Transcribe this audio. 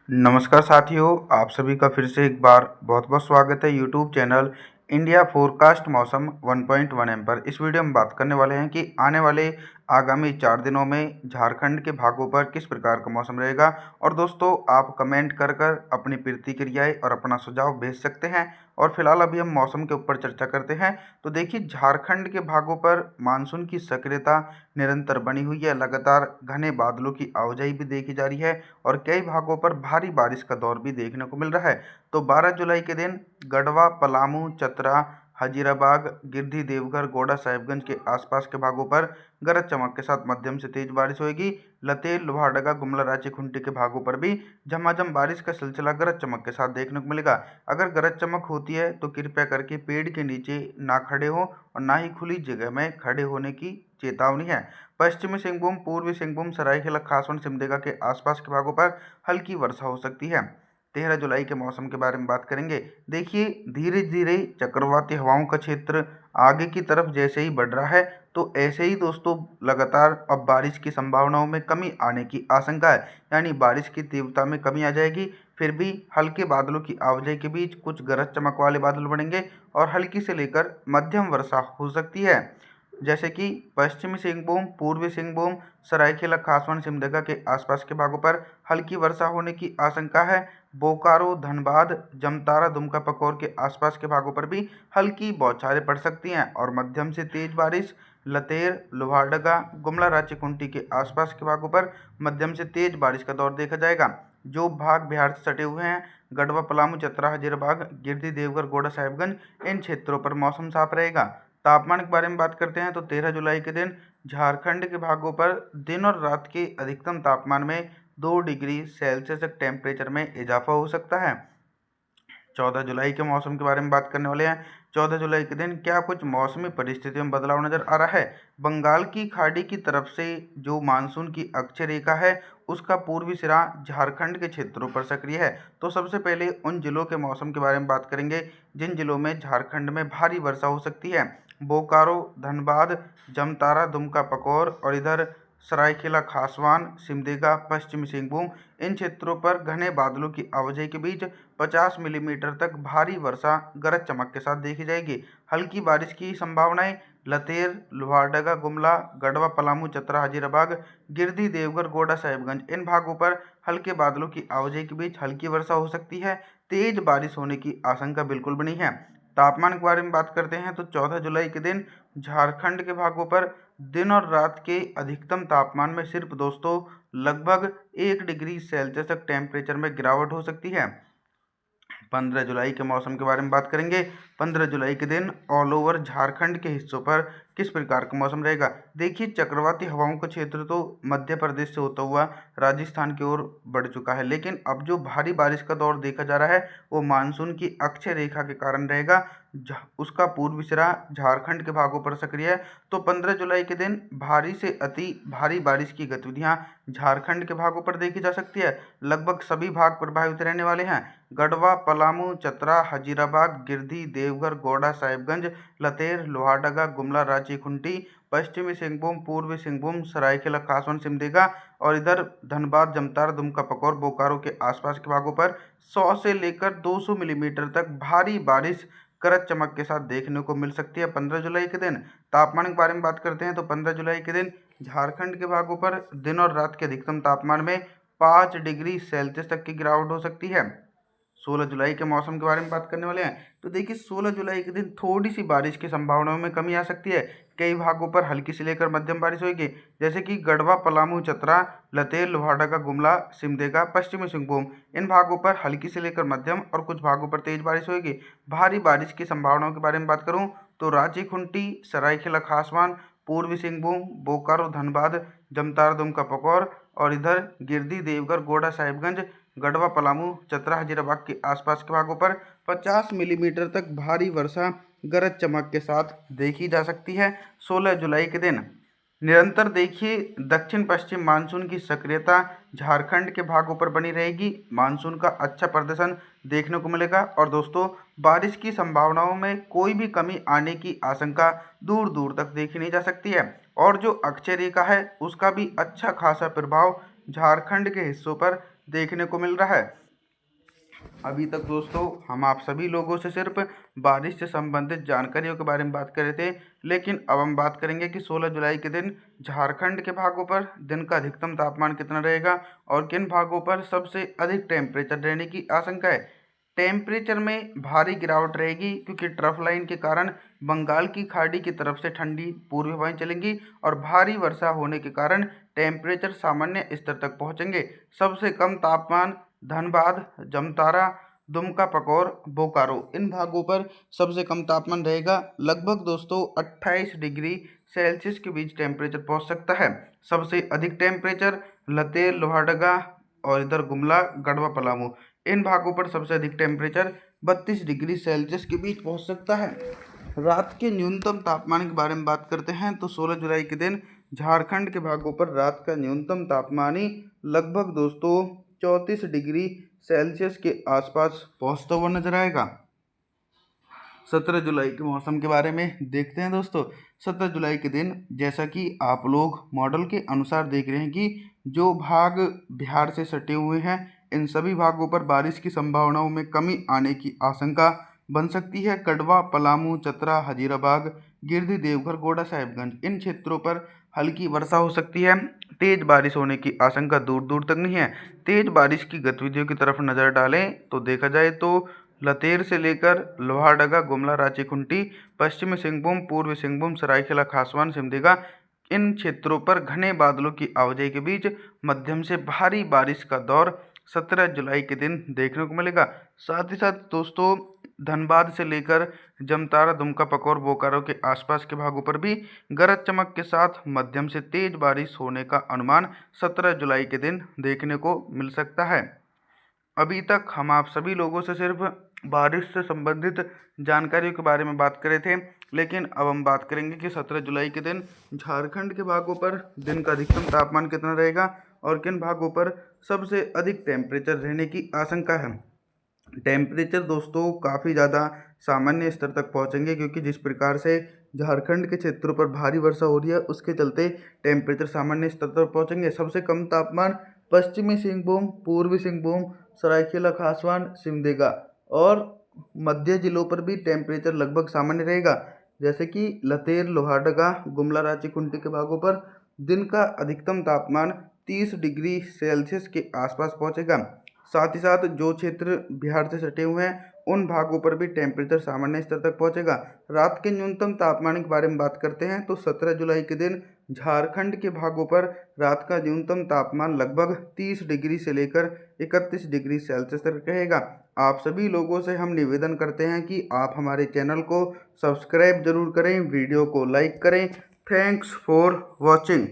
नमस्कार साथियों, आप सभी का फिर से एक बार बहुत बहुत स्वागत है यूट्यूब चैनल इंडिया फोरकास्ट मौसम 1.1 एम पर। इस वीडियो में बात करने वाले हैं कि आने वाले आगामी 4 दिनों में झारखंड के भागों पर किस प्रकार का मौसम रहेगा। और दोस्तों, आप कमेंट कर कर अपनी प्रतिक्रियाएं और अपना सुझाव भेज सकते हैं। और फिलहाल अभी हम मौसम के ऊपर चर्चा करते हैं। तो देखिए, झारखंड के भागों पर मानसून की सक्रियता निरंतर बनी हुई है। लगातार घने बादलों की आवाजाही भी देखी जा रही है और कई भागों पर भारी बारिश का दौर भी देखने को मिल रहा है। तो 12 जुलाई के दिन गढ़वा, पलामू, चतरा, हजीराबाग, गिरिडीह, देवघर, गोंडा, साहिबगंज के आसपास के भागों पर गरज चमक के साथ मध्यम से तेज बारिश होगी। लतेर, लोहारदगा, गुमला, रांची, खूंटी के भागों पर भी झमाझम बारिश का सिलसिला गरज चमक के साथ देखने को मिलेगा। अगर गरज चमक होती है तो कृपया करके पेड़ के नीचे ना खड़े हो और ना ही खुली जगह में खड़े होने की चेतावनी है। पश्चिमी सिंहभूम, पूर्वी सिंहभूम, सरायकेला खासवन, सिमडेगा के आसपास के भागों पर हल्की वर्षा हो सकती है। 13 जुलाई के मौसम के बारे में बात करेंगे। देखिए, धीरे धीरे चक्रवाती हवाओं का क्षेत्र आगे की तरफ जैसे ही बढ़ रहा है, तो ऐसे ही दोस्तों लगातार अब बारिश की संभावनाओं में कमी आने की आशंका है। यानी बारिश की तीव्रता में कमी आ जाएगी। फिर भी हल्के बादलों की आवाजाही के बीच कुछ गरज चमक वाले बादल बनेंगे और हल्की से लेकर मध्यम वर्षा हो सकती है। जैसे कि पश्चिमी सिंहभूम, पूर्वी सिंहभूम, सरायकेला खासवन, सिमडेगा के आसपास के भागों पर हल्की वर्षा होने की आशंका है। बोकारो, धनबाद, जमतारा, दुमका, पकौर के आसपास के भागों पर भी हल्की बौछारें पड़ सकती हैं और मध्यम से तेज बारिश। लतेर, लोहारदगा, गुमला, रांची, खूंटी के आसपास के भागों पर मध्यम से तेज बारिश का दौर देखा जाएगा। जो भाग बिहार से सटे हुए हैं, गढ़वा, पलामू, चतरा, हजीराबाग, गिरिडीह, देवघर, गोंडा, साहिबगंज, इन क्षेत्रों पर मौसम साफ रहेगा। तापमान के बारे में बात करते हैं तो 13 जुलाई के दिन झारखंड के भागों पर दिन और रात के अधिकतम तापमान में 2 डिग्री सेल्सियस तक टेम्परेचर में इजाफा हो सकता है। 14 जुलाई के मौसम के बारे में बात करने वाले हैं। 14 जुलाई के दिन क्या कुछ मौसमी परिस्थितियों में बदलाव नजर आ रहा है। बंगाल की खाड़ी की तरफ से जो मानसून की अक्षय रेखा है, उसका पूर्वी सिरा झारखंड के क्षेत्रों पर सक्रिय है। तो सबसे पहले उन जिलों के मौसम के बारे में बात करेंगे जिन जिलों में झारखंड में भारी वर्षा हो सकती है। बोकारो, धनबाद, जमतारा, दुमका, पकौर और इधर सरायकेला खासवान, सिमडेगा, पश्चिमी सिंहभूम, इन क्षेत्रों पर घने बादलों की आवाजाही के बीच 50 मिलीमीटर तक भारी वर्षा गरज चमक के साथ देखी जाएगी। हल्की बारिश की संभावनाएं लतेर, लोहारदगा, गुमला, गढ़वा, पलामू, चतरा, हजीराबाग, गिरिडीह, देवघर, गोंडा, साहिबगंज, इन भागों पर हल्के बादलों की आवाजाही के बीच हल्की वर्षा हो सकती है। तेज बारिश होने की आशंका बिल्कुल बनी है। तापमान के बारे में बात करते हैं तो 14 जुलाई के दिन झारखंड के भागों पर दिन और रात के अधिकतम तापमान में सिर्फ दोस्तों लगभग 1 डिग्री सेल्सियस तक टेम्परेचर में गिरावट हो सकती है। 15 जुलाई के मौसम के बारे में बात करेंगे। 15 जुलाई के दिन ऑल ओवर झारखंड के हिस्सों पर किस प्रकार का मौसम रहेगा। देखिए, चक्रवाती हवाओं का क्षेत्र तो मध्य प्रदेश से होता हुआ राजस्थान की ओर बढ़ चुका है, लेकिन अब जो भारी बारिश का दौर देखा जा रहा है वो मानसून की अक्षय रेखा के कारण रहेगा। उसका पूर्वी सिरा झारखंड के भागों पर सक्रिय है। तो 15 जुलाई के दिन भारी से अति भारी बारिश की गतिविधियां झारखंड के भागों पर देखी जा सकती है। लगभग सभी भाग प्रभावित रहने वाले हैं। गढ़वा, पलामू, चतरा, हजीराबाग, गिरिडीह, देवघर, गोंडा, साहिबगंज, लतेर, लोहारदगा, गुमला, रांची, खूंटी, पश्चिमी सिंहभूम, पूर्वी सिंहभूम, सरायकेला खासवन, सिमडेगा और इधर धनबाद, जमतारा, दुमका, पकौर, बोकारो के आसपास के भागों पर 100 से लेकर 200 मिलीमीटर तक भारी बारिश गरज चमक के साथ देखने को मिल सकती है 15 जुलाई के दिन। तापमान के बारे में बात करते हैं तो 15 जुलाई के दिन झारखंड के भागों पर दिन और रात के अधिकतम तापमान में 5 डिग्री सेल्सियस तक की गिरावट हो सकती है। 16 जुलाई के मौसम के बारे में बात करने वाले हैं। तो देखिए, 16 जुलाई के दिन थोड़ी सी बारिश की संभावनाओं में कमी आ सकती है। कई भागों पर हल्की से लेकर मध्यम बारिश होगी, जैसे कि गढ़वा, पलामू, चतरा, लतेर, लोहारदगा, गुमला, सिमडेगा, पश्चिमी सिंहभूम, इन भागों पर हल्की से लेकर मध्यम और कुछ भागों पर तेज बारिश होगी। भारी बारिश की संभावनाओं के बारे में बात करूं तो रांची, खूंटी, सरायकेला खासवान, पूर्वी सिंहभूम, बोकारो, धनबाद, जमतारा, दुमका, पकौर और इधर गिरिडीह, देवघर, गोंडा, साहिबगंज, गढ़वा, पलामू, चतरा, हजीराबाग के आसपास के भागों पर 50 मिलीमीटर तक भारी वर्षा गरज चमक के साथ देखी जा सकती है 16 जुलाई के दिन। निरंतर देखिए, दक्षिण पश्चिम मानसून की सक्रियता झारखंड के भागों पर बनी रहेगी। मानसून का अच्छा प्रदर्शन देखने को मिलेगा और दोस्तों बारिश की संभावनाओं में कोई भी कमी आने की आशंका दूर दूर तक देखी नहीं जा सकती है। और जो अक्षय रेखा है उसका भी अच्छा खासा प्रभाव झारखंड के हिस्सों पर देखने को मिल रहा है। अभी तक दोस्तों हम आप सभी लोगों से सिर्फ बारिश से संबंधित जानकारियों के बारे में बात कर रहे थे, लेकिन अब हम बात करेंगे कि 16 जुलाई के दिन झारखंड के भागों पर दिन का अधिकतम तापमान कितना रहेगा और किन भागों पर सबसे अधिक टेम्परेचर रहने की आशंका है। टेम्परेचर में भारी गिरावट रहेगी क्योंकि ट्रफ लाइन के कारण बंगाल की खाड़ी की तरफ से ठंडी पूर्वी हवाएं चलेंगी और भारी वर्षा होने के कारण टेम्परेचर सामान्य स्तर तक पहुंचेंगे। सबसे कम तापमान धनबाद, जमतारा, दुमका, पकौर, बोकारो इन भागों पर सबसे कम तापमान रहेगा। लगभग दोस्तों 28 डिग्री सेल्सियस के बीच टेम्परेचर पहुंच सकता है। सबसे अधिक टेम्परेचर लतेर, लोहारदगा और इधर गुमला, गढ़वा, पलामू इन भागों पर सबसे अधिक टेम्परेचर 32 डिग्री सेल्सियस के बीच पहुंच सकता है। रात के न्यूनतम तापमान के बारे में बात करते हैं तो 16 जुलाई के दिन झारखंड के भागों पर रात का न्यूनतम तापमान ही लगभग दोस्तों 34 डिग्री सेल्सियस के आसपास पहुंचता हुआ नजर आएगा। 17 जुलाई के मौसम के बारे में देखते हैं दोस्तों। 17 जुलाई के दिन जैसा कि आप लोग मॉडल के अनुसार देख रहे हैं कि जो भाग बिहार से सटे हुए हैं इन सभी भागों पर बारिश की संभावनाओं में कमी आने की आशंका बन सकती है। कड़वा, पलामू, चतरा, हजीराबाग, गिरिडीह, देवघर, गोड्डा, साहिबगंज इन क्षेत्रों पर हल्की वर्षा हो सकती है। तेज बारिश होने की आशंका दूर दूर तक नहीं है। तेज बारिश की गतिविधियों की तरफ नज़र डालें तो देखा जाए तो लतेर से लेकर लोहारदगा, गुमला, रांची, खूंटी, पश्चिमी सिंहभूम, पूर्वी सिंहभूम, सरायकेला खासवान, सिमडेगा इन क्षेत्रों पर घने बादलों की आवाजाही के बीच मध्यम से भारी बारिश का दौर 17 जुलाई के दिन देखने को मिलेगा। साथ ही साथ दोस्तों धनबाद से लेकर जमतारा, दुमका, पकौर, बोकारो के आसपास के भागों पर भी गरज चमक के साथ मध्यम से तेज बारिश होने का अनुमान 17 जुलाई के दिन देखने को मिल सकता है। अभी तक हम आप सभी लोगों से सिर्फ बारिश से संबंधित जानकारियों के बारे में बात कर रहे थे, लेकिन अब हम बात करेंगे कि 17 जुलाई के दिन झारखंड के भागों पर दिन का अधिकतम तापमान कितना रहेगा और किन भागों पर सबसे अधिक टेम्परेचर रहने की आशंका है। टेम्परेचर दोस्तों काफ़ी ज़्यादा सामान्य स्तर तक पहुंचेंगे क्योंकि जिस प्रकार से झारखंड के क्षेत्रों पर भारी वर्षा हो रही है उसके चलते टेम्परेचर सामान्य स्तर तक पहुंचेंगे। सबसे कम तापमान पश्चिमी सिंहभूम, पूर्वी सिंहभूम, सरायकेला खासवान, सिमडेगा और मध्य जिलों पर भी टेम्परेचर लगभग सामान्य रहेगा। जैसे कि लतेर, लोहारदगा, गुमला, रांची, खूंटी के भागों पर दिन का अधिकतम तापमान 30 डिग्री सेल्सियस के आसपास पहुंचेगा। साथ ही साथ जो क्षेत्र बिहार से सटे हुए हैं उन भागों पर भी टेम्परेचर सामान्य स्तर तक पहुंचेगा। रात के न्यूनतम तापमान के बारे में बात करते हैं तो 17 जुलाई के दिन झारखंड के भागों पर रात का न्यूनतम तापमान लगभग 30 डिग्री से लेकर 31 डिग्री सेल्सियस तक रहेगा। आप सभी लोगों से हम निवेदन करते हैं कि आप हमारे चैनल को सब्सक्राइब जरूर करें, वीडियो को लाइक करें। Thanks for watching.